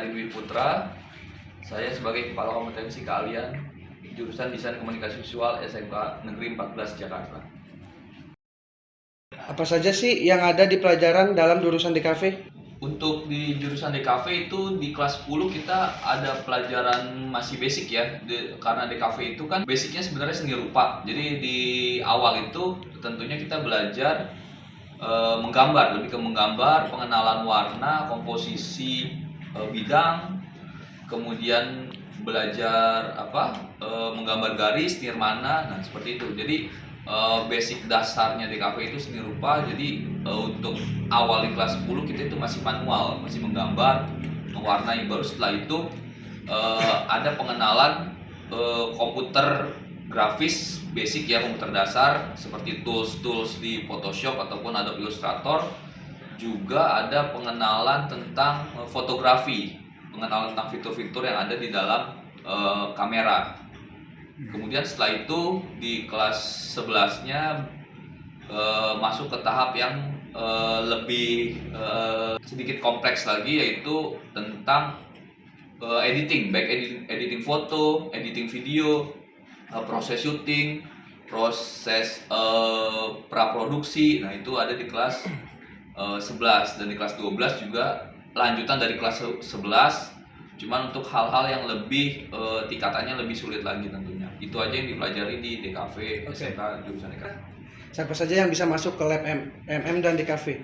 Ardi Dwi Putra. Saya sebagai Kepala Kompetensi Keahlian jurusan Desain Komunikasi Visual SMK Negeri 14 Jakarta. Apa saja sih yang ada di pelajaran dalam jurusan DKV? Untuk di jurusan DKV itu di kelas 10 kita ada pelajaran masih basic ya, karena DKV itu kan basicnya sebenarnya seni rupa. Jadi di awal itu tentunya kita belajar menggambar, lebih ke menggambar, pengenalan warna, komposisi bidang, kemudian belajar menggambar garis, nirmana, nah seperti itu. Jadi basic dasarnya DKV itu seni rupa. Jadi untuk awal di kelas 10 kita itu masih manual, masih menggambar, mewarnai. Baru setelah itu ada pengenalan komputer grafis basic ya, komputer dasar seperti tools di Photoshop ataupun Adobe Illustrator. Juga ada pengenalan tentang fotografi, pengenalan tentang fitur-fitur yang ada di dalam kamera. Kemudian setelah itu di kelas 11-nya masuk ke tahap yang lebih sedikit kompleks lagi, yaitu tentang editing, baik editing foto, editing video, proses syuting, proses praproduksi. Nah itu ada di kelas 11, dan di kelas 12 juga lanjutan dari kelas 11. Cuman untuk hal-hal yang lebih tingkatannya lebih sulit lagi tentunya. Itu aja yang dipelajari di DKV SMK jurusan DKV. Siapa saja yang bisa masuk ke lab MM dan DKV?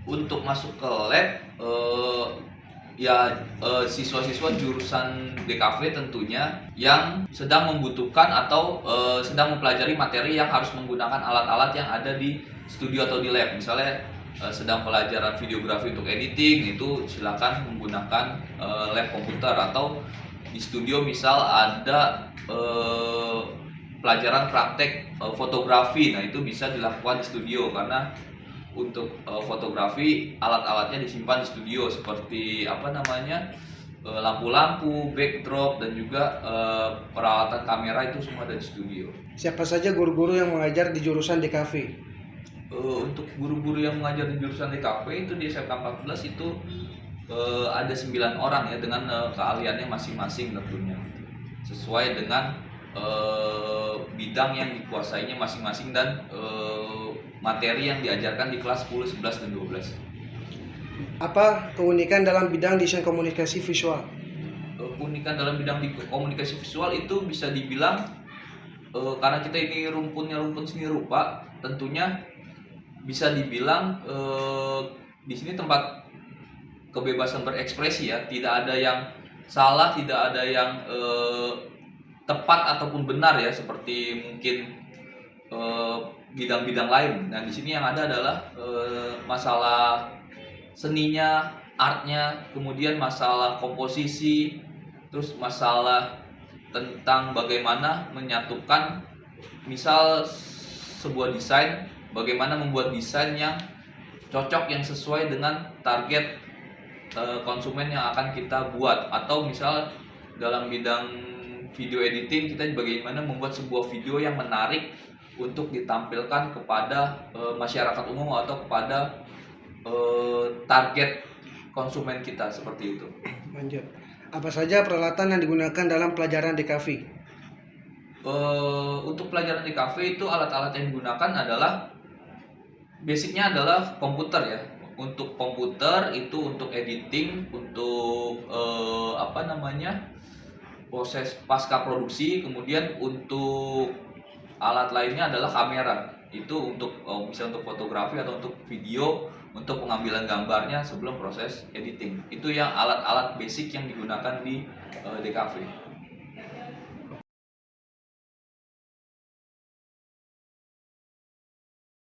Untuk masuk ke lab siswa-siswa jurusan DKV tentunya yang sedang membutuhkan atau sedang mempelajari materi yang harus menggunakan alat-alat yang ada di studio atau di lab. Misalnya sedang pelajaran videografi untuk editing, itu silakan menggunakan lab komputer. Atau di studio misal ada pelajaran praktek fotografi, nah itu bisa dilakukan di studio, karena untuk fotografi alat-alatnya disimpan di studio seperti lampu-lampu, backdrop, dan juga peralatan kamera itu semua ada di studio. Siapa saja guru-guru yang mengajar di jurusan DKV? Untuk guru-guru yang mengajar di jurusan DKV itu di SMK 14 itu ada 9 orang ya, dengan keahliannya masing-masing tentunya, sesuai dengan bidang yang dikuasainya masing-masing dan materi yang diajarkan di kelas 10, 11, dan 12. Apa keunikan dalam bidang desain komunikasi visual? Keunikan dalam bidang komunikasi visual itu bisa dibilang karena kita ini rumpun seni rupa, tentunya bisa dibilang di sini tempat kebebasan berekspresi ya, tidak ada yang salah, tidak ada yang tepat ataupun benar ya, seperti mungkin bidang-bidang lain. Nah di sini yang ada adalah masalah seninya, artnya, kemudian masalah komposisi, terus masalah tentang bagaimana menyatukan misal sebuah desain, bagaimana membuat desain yang cocok, yang sesuai dengan target konsumen yang akan kita buat. Atau misal dalam bidang video editing, kita bagaimana membuat sebuah video yang menarik untuk ditampilkan kepada masyarakat umum atau kepada target konsumen kita, seperti itu. Lanjut. Apa saja peralatan yang digunakan dalam pelajaran DKV? Untuk pelajaran DKV itu alat-alat yang digunakan adalah basicnya adalah komputer ya. Untuk komputer itu untuk editing, untuk proses pasca produksi. Kemudian untuk alat lainnya adalah kamera. Itu untuk bisa untuk fotografi atau untuk video, untuk pengambilan gambarnya sebelum proses editing. Itu yang alat-alat basic yang digunakan di DKV.